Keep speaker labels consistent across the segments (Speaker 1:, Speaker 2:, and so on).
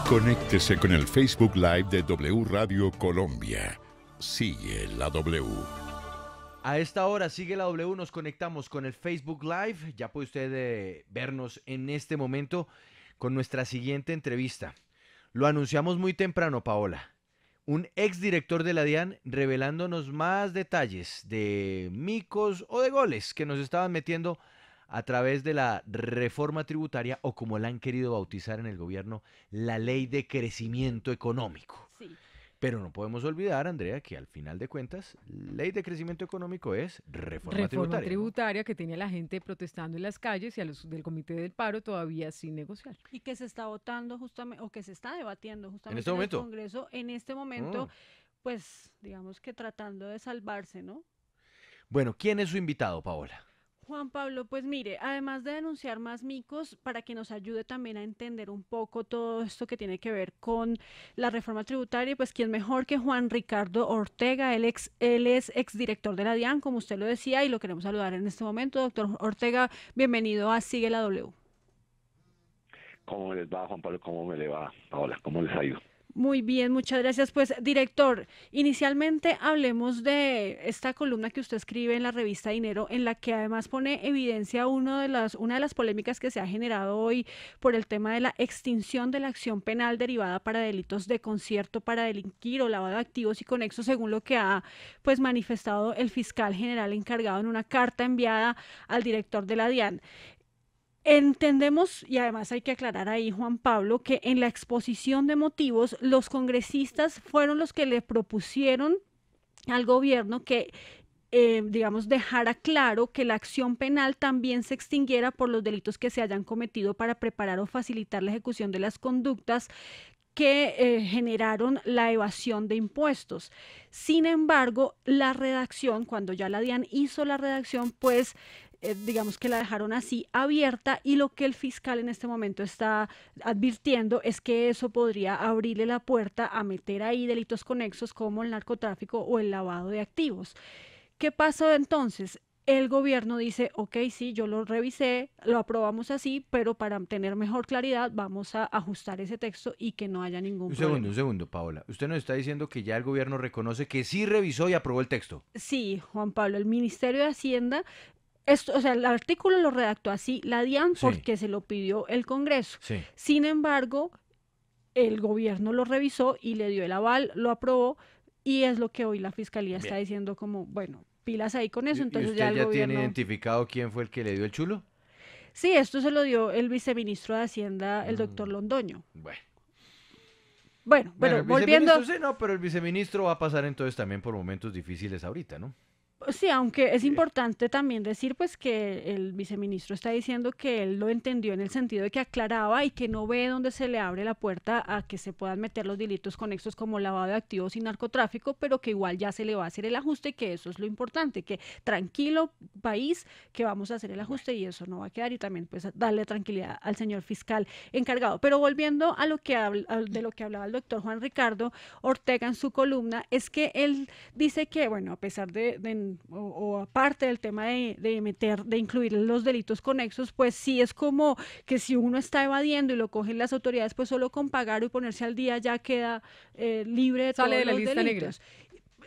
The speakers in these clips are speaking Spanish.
Speaker 1: Conéctese con el Facebook Live de W Radio Colombia. Sigue la W.
Speaker 2: A esta hora sigue la W, nos conectamos con el Facebook Live. Ya puede usted vernos en este momento con nuestra siguiente entrevista. Lo anunciamos muy temprano, Paola. Un exdirector de la DIAN revelándonos más detalles de micos o de goles que nos estaban metiendo a través de la reforma tributaria o como la han querido bautizar en el gobierno, la ley de crecimiento económico.
Speaker 3: Sí.
Speaker 2: Pero no podemos olvidar, Andrea, que al final de cuentas, ley de crecimiento económico es reforma tributaria, ¿no?
Speaker 4: Que tiene a la gente protestando en las calles y a los del Comité del Paro todavía sin negociar.
Speaker 3: Y que se está votando justamente, o que se está debatiendo justamente
Speaker 2: ¿En este
Speaker 3: el
Speaker 2: momento?
Speaker 3: Congreso en este momento, pues digamos que tratando de salvarse, ¿no?
Speaker 2: Bueno, ¿quién es su invitado, Paola?
Speaker 3: Juan Pablo, pues mire, además de denunciar más micos, para que nos ayude también a entender un poco todo esto que tiene que ver con la reforma tributaria, pues quién mejor que Juan Ricardo Ortega, él es exdirector de la DIAN, como usted lo decía, y lo queremos saludar en este momento. Doctor Ortega, bienvenido a Sigue la W.
Speaker 5: ¿Cómo les va, Juan Pablo? ¿Cómo me le va, Paola? ¿Cómo les ha ido?
Speaker 3: Muy bien, muchas gracias. Pues, director, inicialmente hablemos de esta columna que usted escribe en la revista Dinero, en la que además pone evidencia una de las polémicas que se ha generado hoy por el tema de la extinción de la acción penal derivada para delitos de concierto para delinquir o lavado de activos y conexos, según lo que ha pues manifestado el fiscal general encargado en una carta enviada al director de la DIAN. Entendemos, y además hay que aclarar ahí, Juan Pablo, que en la exposición de motivos los congresistas fueron los que le propusieron al gobierno que, digamos, dejara claro que la acción penal también se extinguiera por los delitos que se hayan cometido para preparar o facilitar la ejecución de las conductas que generaron la evasión de impuestos. Sin embargo, la redacción, cuando ya la DIAN hizo la redacción, pues digamos que la dejaron así abierta, y lo que el fiscal en este momento está advirtiendo es que eso podría abrirle la puerta a meter ahí delitos conexos como el narcotráfico o el lavado de activos. ¿Qué pasó entonces? El gobierno dice, ok, sí, yo lo revisé, lo aprobamos así, pero para tener mejor claridad vamos a ajustar ese texto y que no haya ningún problema.
Speaker 2: Un segundo, Paola. Usted nos está diciendo que ya el gobierno reconoce que sí revisó y aprobó el texto.
Speaker 3: Sí, Juan Pablo, el Ministerio de Hacienda, esto, o sea, el artículo lo redactó así la DIAN porque se lo pidió el Congreso.
Speaker 2: Sí.
Speaker 3: Sin embargo, el gobierno lo revisó y le dio el aval, lo aprobó, y es lo que hoy la Fiscalía está diciendo como, bueno, pilas ahí con eso. Entonces
Speaker 2: ¿Y usted
Speaker 3: ya el gobierno
Speaker 2: tiene identificado quién fue el que le dio el chulo?
Speaker 3: Sí, esto se lo dio el viceministro de Hacienda, el doctor Londoño. Bueno, pero volviendo...
Speaker 2: Sí, no, pero el viceministro va a pasar entonces también por momentos difíciles ahorita, ¿no?
Speaker 3: Sí, aunque es importante también decir pues que el viceministro está diciendo que él lo entendió en el sentido de que aclaraba y que no ve dónde se le abre la puerta a que se puedan meter los delitos conexos como lavado de activos y narcotráfico, pero que igual ya se le va a hacer el ajuste, que eso es lo importante, que tranquilo país, que vamos a hacer el ajuste y eso no va a quedar, y también pues darle tranquilidad al señor fiscal encargado. Pero volviendo a lo que de lo que hablaba el doctor Juan Ricardo Ortega en su columna, es que él dice que, bueno, a pesar o aparte del tema de incluir los delitos conexos, pues sí es como que si uno está evadiendo y lo cogen las autoridades, pues solo con pagar y ponerse al día ya queda libre de todos los delitos.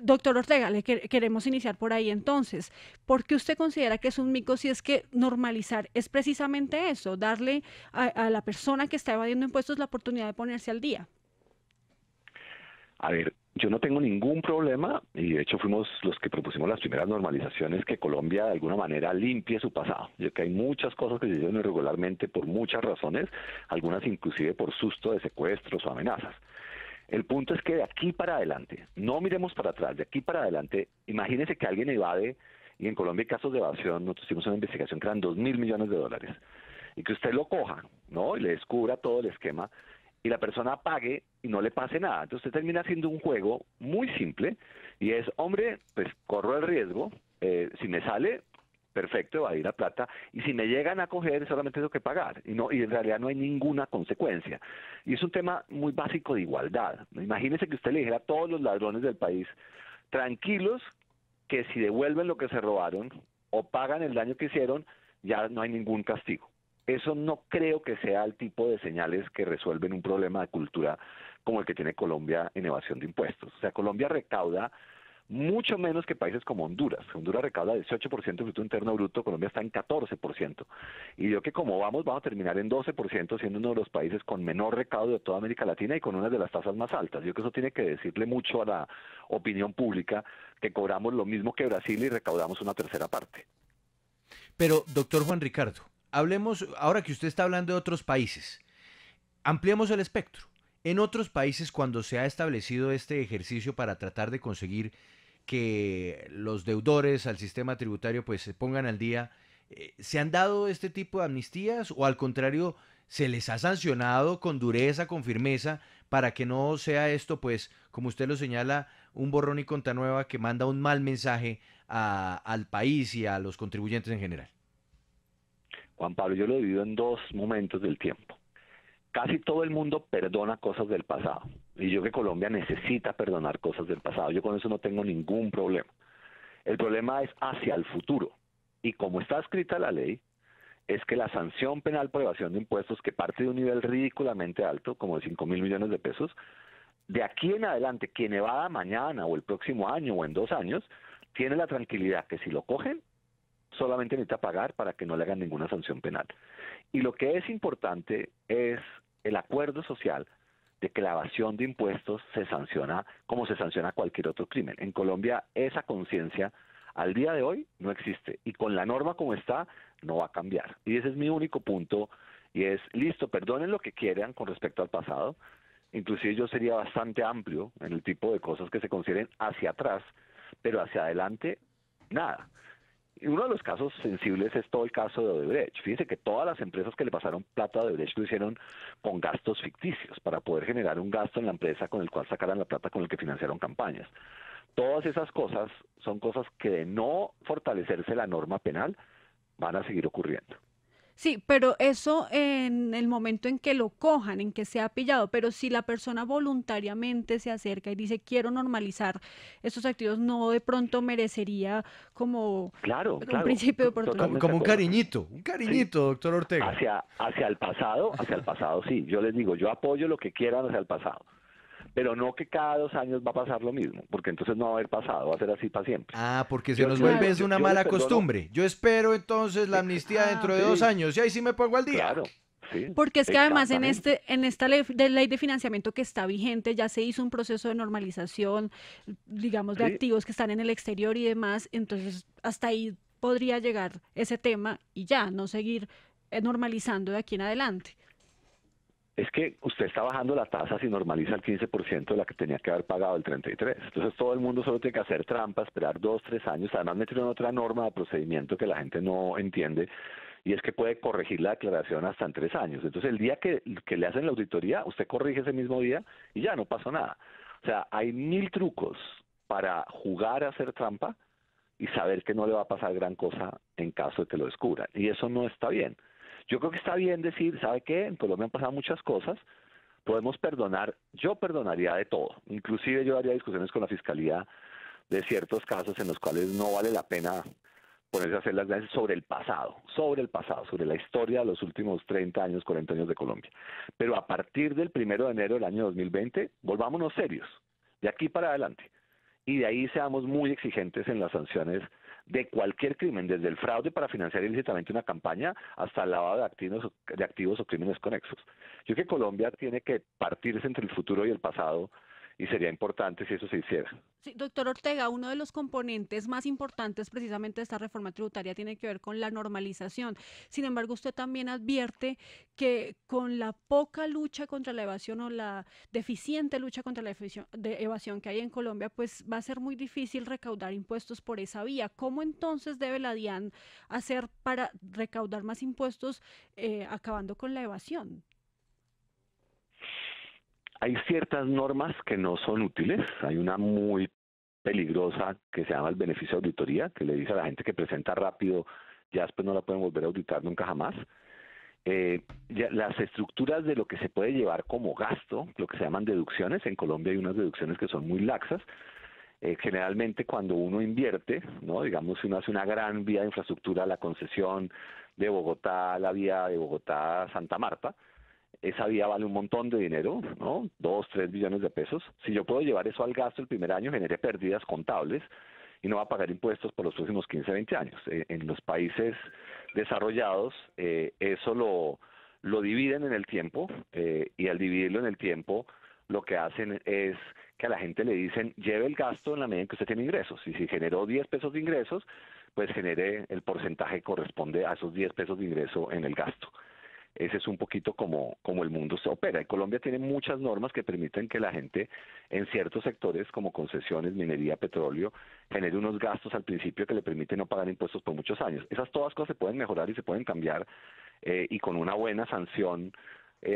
Speaker 3: Doctor Ortega, queremos iniciar por ahí entonces. ¿Por qué usted considera que es un mico si es que normalizar es precisamente eso, darle a la persona que está evadiendo impuestos la oportunidad de ponerse al día?
Speaker 5: A ver, yo no tengo ningún problema, y de hecho fuimos los que propusimos las primeras normalizaciones, que Colombia de alguna manera limpie su pasado. Yo creo que hay muchas cosas que se hicieron irregularmente por muchas razones, algunas inclusive por susto de secuestros o amenazas. El punto es que de aquí para adelante, no miremos para atrás, de aquí para adelante, imagínense que alguien evade, y en Colombia hay casos de evasión, nosotros hicimos una investigación que eran $2.000 millones, y que usted lo coja, ¿no? Y le descubra todo el esquema, y la persona pague y no le pase nada. Entonces usted termina haciendo un juego muy simple, y es, hombre, pues corro el riesgo, si me sale, perfecto, evadir la plata, y si me llegan a coger solamente tengo que pagar, y en realidad no hay ninguna consecuencia. Y es un tema muy básico de igualdad. Imagínese que usted le dijera a todos los ladrones del país, tranquilos, que si devuelven lo que se robaron o pagan el daño que hicieron, ya no hay ningún castigo. eso no creo que sea el tipo de señales que resuelven un problema de cultura como el que tiene Colombia en evasión de impuestos. O sea, Colombia recauda mucho menos que países como Honduras. Honduras recauda 18% del Producto Interno Bruto, Colombia está en 14%. Y yo que como vamos a terminar en 12%, siendo uno de los países con menor recaudo de toda América Latina y con una de las tasas más altas. Yo creo que eso tiene que decirle mucho a la opinión pública que cobramos lo mismo que Brasil y recaudamos una tercera parte.
Speaker 2: Pero, doctor Juan Ricardo, hablemos, ahora que usted está hablando de otros países, ampliemos el espectro. En otros países, cuando se ha establecido este ejercicio para tratar de conseguir que los deudores al sistema tributario pues se pongan al día, ¿se han dado este tipo de amnistías o al contrario se les ha sancionado con dureza, con firmeza, para que no sea esto pues, como usted lo señala, un borrón y cuenta nueva que manda un mal mensaje al país y a los contribuyentes en general?
Speaker 5: Juan Pablo, yo lo divido en dos momentos del tiempo. Casi todo el mundo perdona cosas del pasado. Y yo que Colombia necesita perdonar cosas del pasado. Yo con eso no tengo ningún problema. El problema es hacia el futuro. Y como está escrita la ley, es que la sanción penal por evasión de impuestos, que parte de un nivel ridículamente alto, como de 5.000 millones de pesos, de aquí en adelante, quien evada mañana o el próximo año o en 2 años, tiene la tranquilidad que si lo cogen, solamente necesita pagar para que no le hagan ninguna sanción penal. Y lo que es importante es el acuerdo social de que la evasión de impuestos se sanciona como se sanciona cualquier otro crimen. En Colombia esa conciencia al día de hoy no existe y con la norma como está no va a cambiar. Y ese es mi único punto y es, listo, perdonen lo que quieran con respecto al pasado. Inclusive yo sería bastante amplio en el tipo de cosas que se consideren hacia atrás, pero hacia adelante, nada. Y uno de los casos sensibles es todo el caso de Odebrecht. Fíjense que todas las empresas que le pasaron plata a Odebrecht lo hicieron con gastos ficticios para poder generar un gasto en la empresa con el cual sacaran la plata con el que financiaron campañas. Todas esas cosas son cosas que de no fortalecerse la norma penal van a seguir ocurriendo.
Speaker 3: Sí, pero eso en el momento en que lo cojan, en que sea pillado, pero si la persona voluntariamente se acerca y dice quiero normalizar estos activos, no de pronto merecería como
Speaker 5: Claro,
Speaker 3: un
Speaker 5: claro,
Speaker 3: principio de oportunidad.
Speaker 2: Como,
Speaker 5: totalmente
Speaker 2: como
Speaker 5: de acuerdo.
Speaker 2: un cariñito,
Speaker 5: Sí.
Speaker 2: doctor Ortega.
Speaker 5: Hacia el pasado sí. Yo les digo, yo apoyo lo que quieran hacia el pasado. Pero no que cada 2 años va a pasar lo mismo, porque entonces no va a haber pasado, va a ser así para siempre.
Speaker 2: Ah, porque se
Speaker 5: Yo,
Speaker 2: nos
Speaker 5: yo,
Speaker 2: vuelve
Speaker 3: Claro.
Speaker 2: es una
Speaker 5: yo les
Speaker 2: mala
Speaker 5: perdono,
Speaker 2: costumbre. Yo espero entonces la amnistía dentro de 2
Speaker 5: sí,
Speaker 2: años y ahí sí me pongo al día.
Speaker 5: claro, sí,
Speaker 3: Porque es que además
Speaker 5: exactamente.
Speaker 3: en esta ley de financiamiento que está vigente ya se hizo un proceso de normalización, digamos, de
Speaker 5: Sí,
Speaker 3: activos que están en el exterior y demás, entonces hasta ahí podría llegar ese tema y ya, no seguir normalizando de aquí en adelante.
Speaker 5: es que usted está bajando la tasa si normaliza el 15% de la que tenía que haber pagado el 33%. Entonces todo el mundo solo tiene que hacer trampa, esperar 2, 3 años. Además metieron otra norma de procedimiento que la gente no entiende y es que puede corregir la declaración hasta en 3 años. Entonces el día que le hacen la auditoría, usted corrige ese mismo día y ya no pasó nada. O sea, hay 1000 trucos para jugar a hacer trampa y saber que no le va a pasar gran cosa en caso de que lo descubran. Y eso no está bien. Yo creo que está bien decir, ¿sabe qué? En Colombia han pasado muchas cosas, podemos perdonar, yo perdonaría de todo. Inclusive yo haría discusiones con la Fiscalía de ciertos casos en los cuales no vale la pena ponerse a hacer las análisis sobre el pasado, sobre la historia de los últimos 30 años, 40 años de Colombia. Pero a partir del 1 de enero del año 2020, volvámonos serios, de aquí para adelante. Y de ahí seamos muy exigentes en las sanciones de cualquier crimen, desde el fraude para financiar ilícitamente una campaña hasta el lavado de activos o crímenes conexos. Yo creo que Colombia tiene que partirse entre el futuro y el pasado y sería importante si eso se hiciera.
Speaker 3: Sí, doctor Ortega, uno de los componentes más importantes precisamente de esta reforma tributaria tiene que ver con la normalización. Sin embargo, usted también advierte que con la poca lucha contra la evasión o la deficiente lucha contra la evasión que hay en Colombia, pues va a ser muy difícil recaudar impuestos por esa vía. ¿Cómo entonces debe la DIAN hacer para recaudar más impuestos acabando con la evasión?
Speaker 5: Hay ciertas normas que no son útiles. Hay una muy peligrosa que se llama el beneficio de auditoría, que le dice a la gente que presenta rápido, ya después no la pueden volver a auditar nunca jamás. Las estructuras de lo que se puede llevar como gasto, lo que se llaman deducciones, en Colombia hay unas deducciones que son muy laxas. Generalmente cuando uno invierte, ¿no? Digamos, si uno hace una gran vía de infraestructura, la concesión de Bogotá, la vía de Bogotá a Santa Marta. Esa vía vale un montón de dinero, ¿no? 2, 3 billones de pesos. Si yo puedo llevar eso al gasto el primer año, genere pérdidas contables y no va a pagar impuestos por los próximos 15, 20 años. En los países desarrollados, eso lo dividen en el tiempo y al dividirlo en el tiempo, lo que hacen es que a la gente le dicen, lleve el gasto en la medida en que usted tiene ingresos. Y si generó 10 pesos de ingresos, pues genere el porcentaje que corresponde a esos 10 pesos de ingreso en el gasto. Ese es un poquito como el mundo se opera. Y Colombia tiene muchas normas que permiten que la gente en ciertos sectores como concesiones, minería, petróleo, genere unos gastos al principio que le permiten no pagar impuestos por muchos años. Esas todas cosas se pueden mejorar y se pueden cambiar y con una buena sanción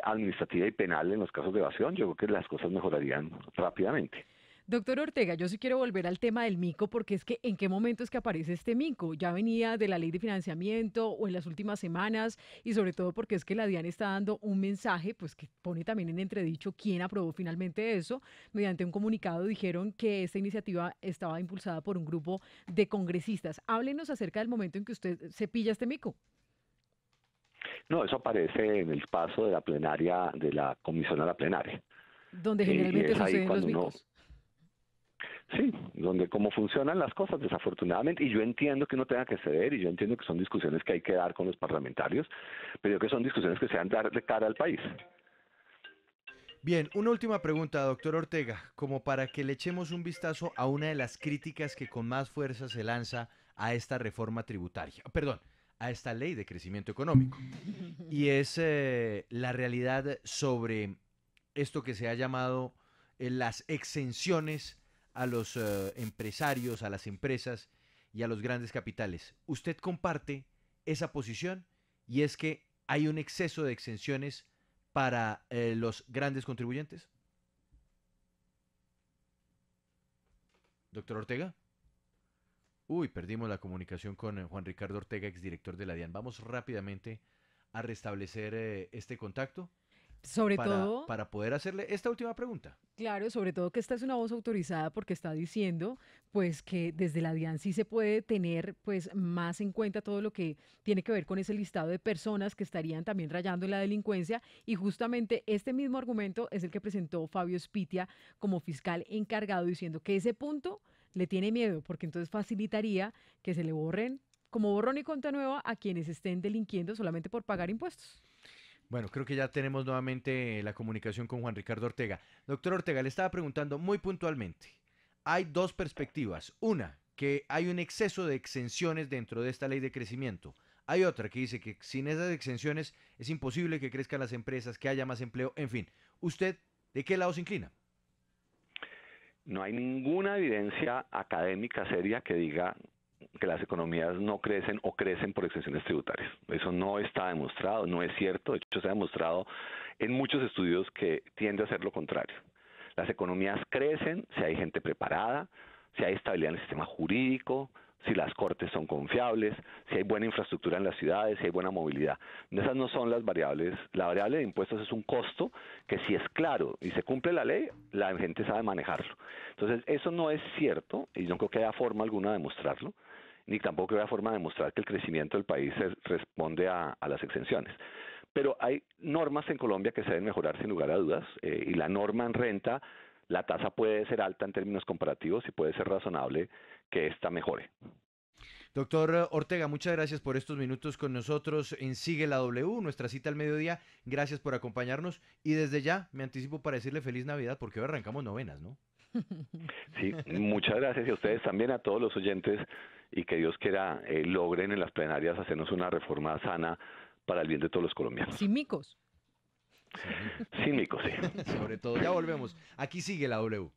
Speaker 5: administrativa y penal en los casos de evasión, yo creo que las cosas mejorarían rápidamente.
Speaker 4: Doctor Ortega, yo sí quiero volver al tema del mico porque es que ¿en qué momento es que aparece este mico? ¿Ya venía de la ley de financiamiento o en las últimas semanas? Y sobre todo porque es que la DIAN está dando un mensaje, pues que pone también en entredicho quién aprobó finalmente eso. Mediante un comunicado dijeron que esta iniciativa estaba impulsada por un grupo de congresistas. Háblenos acerca del momento en que usted se pilla este mico.
Speaker 5: No, eso aparece en el paso de la plenaria, de la comisión a la plenaria.
Speaker 4: Donde
Speaker 5: Y
Speaker 4: generalmente
Speaker 5: es ahí
Speaker 4: suceden los
Speaker 5: cuando uno,
Speaker 4: micos.
Speaker 5: sí, donde cómo funcionan las cosas, desafortunadamente, y yo entiendo que uno tenga que ceder, y yo entiendo que son discusiones que hay que dar con los parlamentarios, pero yo creo que son discusiones que se han de dar de cara al país.
Speaker 2: Bien, una última pregunta, doctor Ortega, como para que le echemos un vistazo a una de las críticas que con más fuerza se lanza a esta reforma tributaria, perdón, a esta ley de crecimiento económico, y es la realidad sobre esto que se ha llamado las exenciones a los empresarios, a las empresas y a los grandes capitales. ¿Usted comparte esa posición? Y es que hay un exceso de exenciones para los grandes contribuyentes. Doctor Ortega. Uy, perdimos la comunicación con Juan Ricardo Ortega, exdirector de la DIAN. Vamos rápidamente a restablecer este contacto
Speaker 4: Sobre todo,
Speaker 2: para poder hacerle esta última pregunta.
Speaker 4: claro, sobre todo que esta es una voz autorizada porque está diciendo pues que desde la DIAN sí se puede tener pues más en cuenta todo lo que tiene que ver con ese listado de personas que estarían también rayando en la delincuencia y justamente este mismo argumento es el que presentó Fabio Spitia como fiscal encargado diciendo que ese punto le tiene miedo porque entonces facilitaría que se le borren como borrón y cuenta nueva a quienes estén delinquiendo solamente por pagar impuestos.
Speaker 2: Bueno, creo que ya tenemos nuevamente la comunicación con Juan Ricardo Ortega. Doctor Ortega, le estaba preguntando muy puntualmente. Hay dos perspectivas. Una, que hay un exceso de exenciones dentro de esta ley de crecimiento. Hay otra que dice que sin esas exenciones es imposible que crezcan las empresas, que haya más empleo, en fin. ¿Usted de qué lado se inclina?
Speaker 5: No hay ninguna evidencia académica seria que diga que las economías no crecen o crecen por exenciones tributarias. Eso no está demostrado, no es cierto. De hecho, se ha demostrado en muchos estudios que tiende a ser lo contrario. Las economías crecen si hay gente preparada, si hay estabilidad en el sistema jurídico, si las cortes son confiables, si hay buena infraestructura en las ciudades, si hay buena movilidad. Esas no son las variables. La variable de impuestos es un costo que si es claro y se cumple la ley, la gente sabe manejarlo. Entonces, eso no es cierto y no creo que haya forma alguna de demostrarlo, ni tampoco haya forma de demostrar que el crecimiento del país responde a las exenciones. Pero hay normas en Colombia que se deben mejorar sin lugar a dudas y la norma en renta, la tasa puede ser alta en términos comparativos y puede ser razonable que esta mejore.
Speaker 2: Doctor Ortega, muchas gracias por estos minutos con nosotros en Sigue la W, nuestra cita al mediodía. Gracias por acompañarnos y desde ya me anticipo para decirle feliz Navidad porque hoy arrancamos novenas, ¿no?
Speaker 5: Sí, muchas gracias y a ustedes también, a todos los oyentes y que Dios quiera logren en las plenarias hacernos una reforma sana para el bien de todos los colombianos.
Speaker 4: Sin micos.
Speaker 5: Sin micos, sí.
Speaker 2: Sobre todo, ya volvemos. Aquí sigue la W.